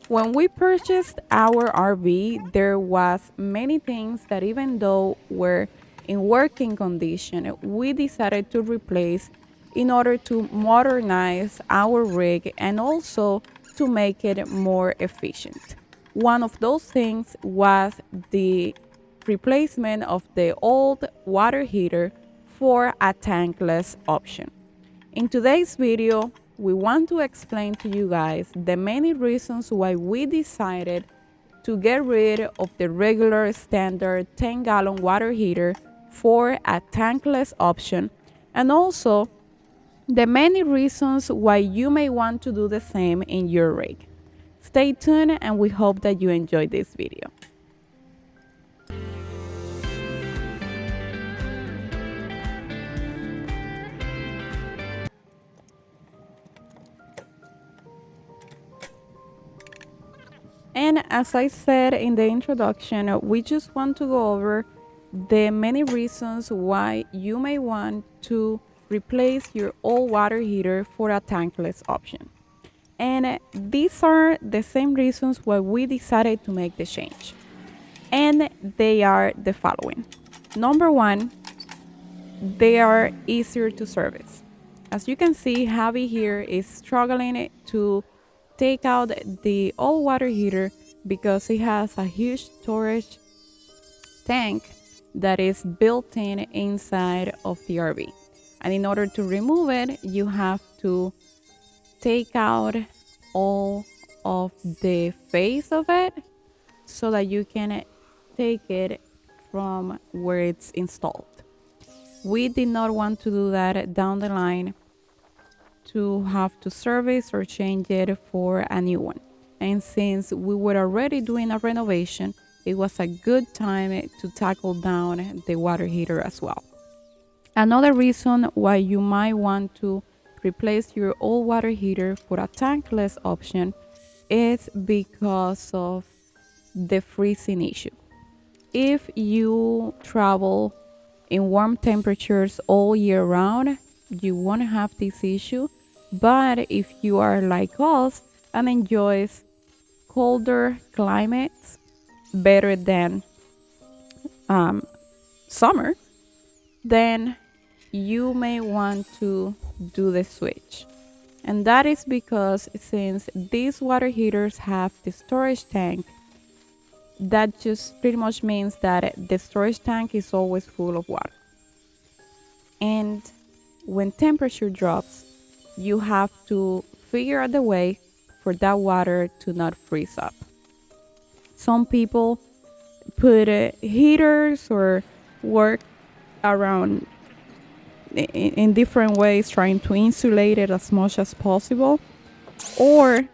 When we purchased our RV, there was many things that even though were in working condition, we decided to replace in order to modernize our rig and also to make it more efficient. One of those things was the replacement of the old water heater for a tankless option. In today's video, we want to explain to you guys the many reasons why we decided to get rid of the regular standard 10-gallon water heater for a tankless option, and also the many reasons why you may want to do the same in your rig. Stay tuned and we hope that you enjoy this video. And as I said in the introduction, we just want to go over the many reasons why you may want to replace your old water heater for a tankless option. And these are the same reasons why we decided to make the change. And they are the following. Number one, they are easier to service. As you can see, Javi here is struggling to take out the old water heater because it has a huge storage tank that is built in inside of the RV. And in order to remove it, you have to take out all of the face of it so that you can take it from where it's installed. We did not want to do that down the line to have to service or change it for a new one. And since we were already doing a renovation, it was a good time to tackle down the water heater as well. Another reason why you might want to replace your old water heater for a tankless option is because of the freezing issue. If you travel in warm temperatures all year round, you won't have this issue. But if you are like us and enjoys colder climates better than summer, then you may want to do the switch. And that is because since these water heaters have the storage tank, that just pretty much means that the storage tank is always full of water. And when temperature drops, you have to figure out the way for that water to not freeze up. Some people put heaters or work around in different ways trying to insulate it as much as possible. Or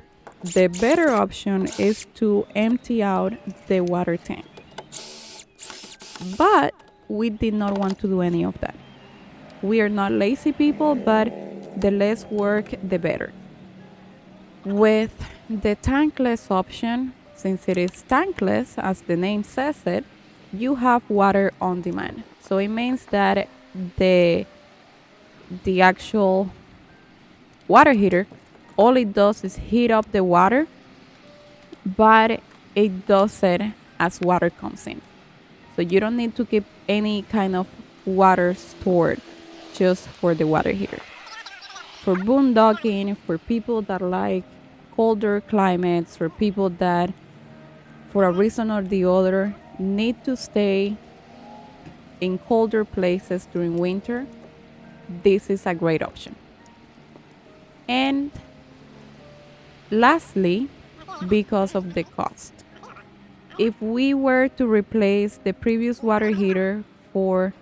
the better option is to empty out the water tank. But we did not want to do any of that. We are not lazy people, but the less work, the better. With the tankless option, since it is tankless, as the name says it, you have water on demand. So it means that the actual water heater, all it does is heat up the water, but it does it as water comes in. So you don't need to keep any kind of water stored just for the water heater. For boondocking, for people that like colder climates, for people that for a reason or the other need to stay in colder places during winter, this is a great option. And lastly, because of the cost. If we were to replace the previous water heater for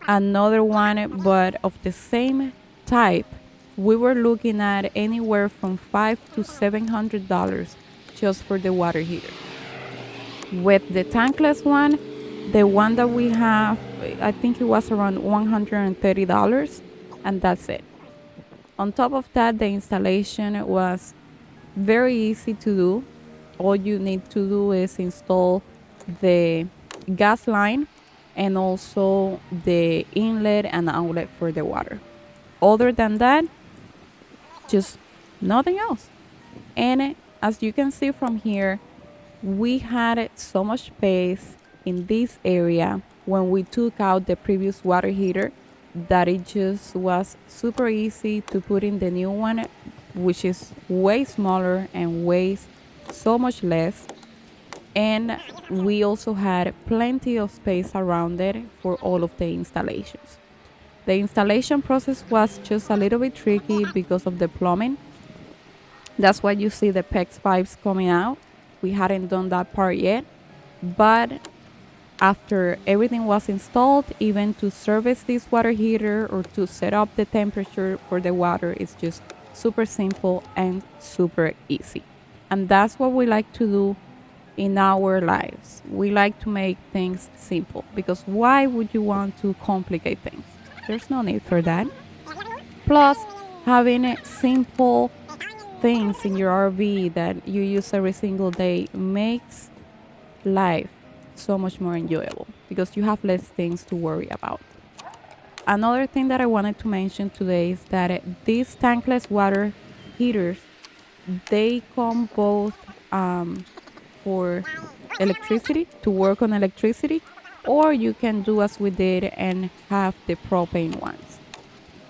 another one but of the same type, we were looking at anywhere from $500 to $700 just for the water heater. With the tankless one, the one that we have, I think it was around $130, and that's it. On top of that, the installation was very easy to do. All you need to do is install the gas line and also the inlet and outlet for the water. Other than that, just nothing else. And as you can see from here, we had so much space in this area when we took out the previous water heater that it just was super easy to put in the new one, which is way smaller and weighs so much less. And we also had plenty of space around it for all of the installations. The installation process was just a little bit tricky because of the plumbing. That's why you see the PEX pipes coming out. We hadn't done that part yet, but after everything was installed, even to service this water heater or to set up the temperature for the water is just super simple and super easy. And that's what we like to do in our lives. We like to make things simple, because why would you want to complicate things? There's no need for that. Plus, having simple things in your RV that you use every single day makes life so much more enjoyable because you have less things to worry about. Another thing that I wanted to mention today is that these tankless water heaters, they come both for electricity, to work on electricity, or you can do as we did and have the propane ones.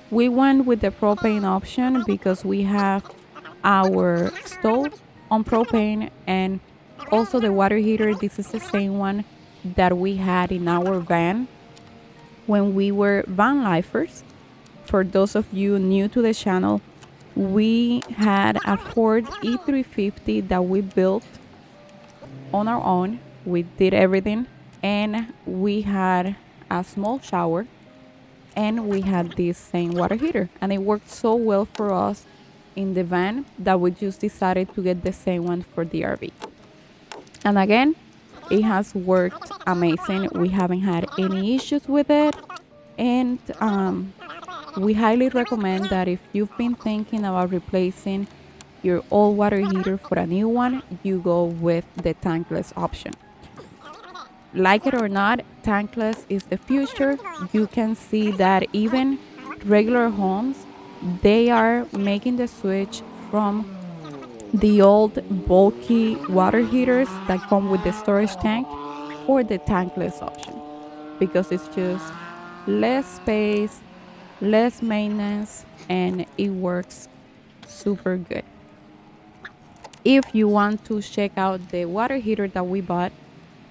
We went with the propane option because we have our stove on propane, and also the water heater. This is the same one that we had in our van when we were van lifers. For those of you new to the channel, we had a Ford E350 that we built on our own. We did everything, and we had a small shower, and we had this same water heater, and it worked so well for us in the van that we just decided to get the same one for the RV. And again, it has worked amazing. We haven't had any issues with it, and we highly recommend that if you've been thinking about replacing your old water heater for a new one, you go with the tankless option. Like it or not, tankless is the future. You can see that even regular homes, they are making the switch from the old bulky water heaters that come with the storage tank for the tankless option, because it's just less space, less maintenance, and it works super good. If you want to check out the water heater that we bought,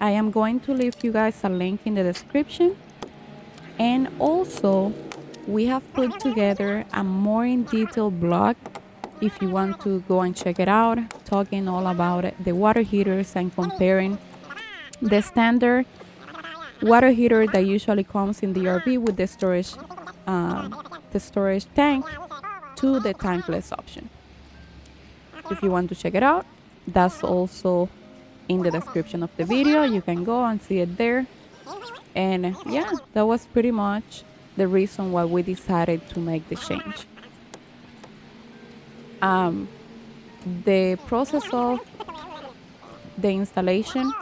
I am going to leave you guys a link in the description. And also, we have put together a more in detail blog if you want to go and check it out, talking all about it, the water heaters, and comparing the standard water heater that usually comes in the RV with the storage tank to the tankless option. If you want to check it out, that's also in the description of the video. You can go and see it there. And yeah, that was pretty much the reason why we decided to make the change. The process of the installation,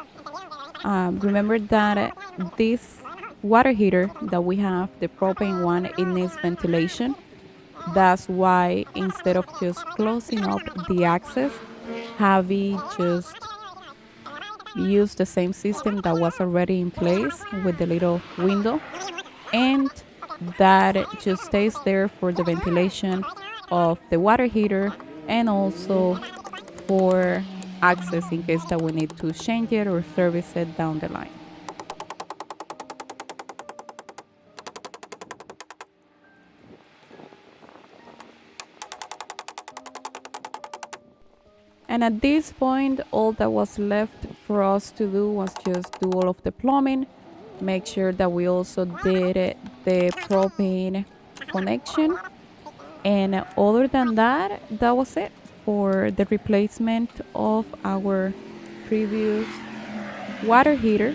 remember that this water heater that we have, the propane one, it needs ventilation. That's why instead of just closing up the access, Javi just used the same system that was already in place with the little window, and that just stays there for the ventilation of the water heater and also for access in case that we need to change it or service it down the line. And at this point, all that was left for us to do was just do all of the plumbing, make sure that we also did the propane connection. And other than that, that was it for the replacement of our previous water heater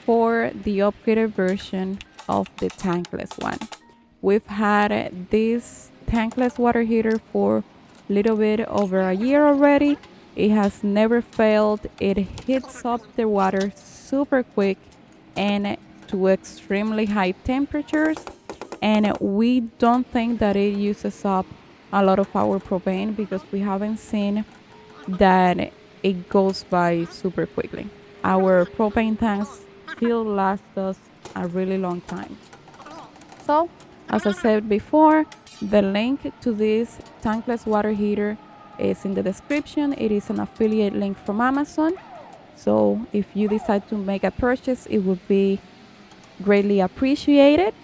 for the upgraded version of the tankless one. We've had this tankless water heater for a little bit over a year already. It has never failed. It heats up the water super quick and to extremely high temperatures, and we don't think that it uses up a lot of our propane because we haven't seen that it goes by super quickly. Our propane tanks still last us a really long time. So, as I said before, the link to this tankless water heater is in the description. It is an affiliate link from Amazon. So, if you decide to make a purchase, it would be greatly appreciated.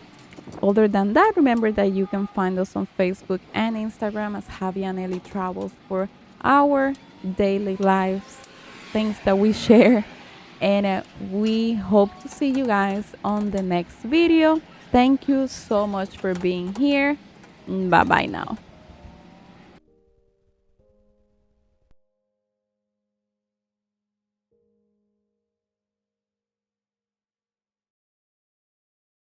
Other than that, remember that you can find us on Facebook and Instagram as Javi and Eli Travels for our daily lives, things that we share. And we hope to see you guys on the next video. Thank you so much for being here. Bye bye now.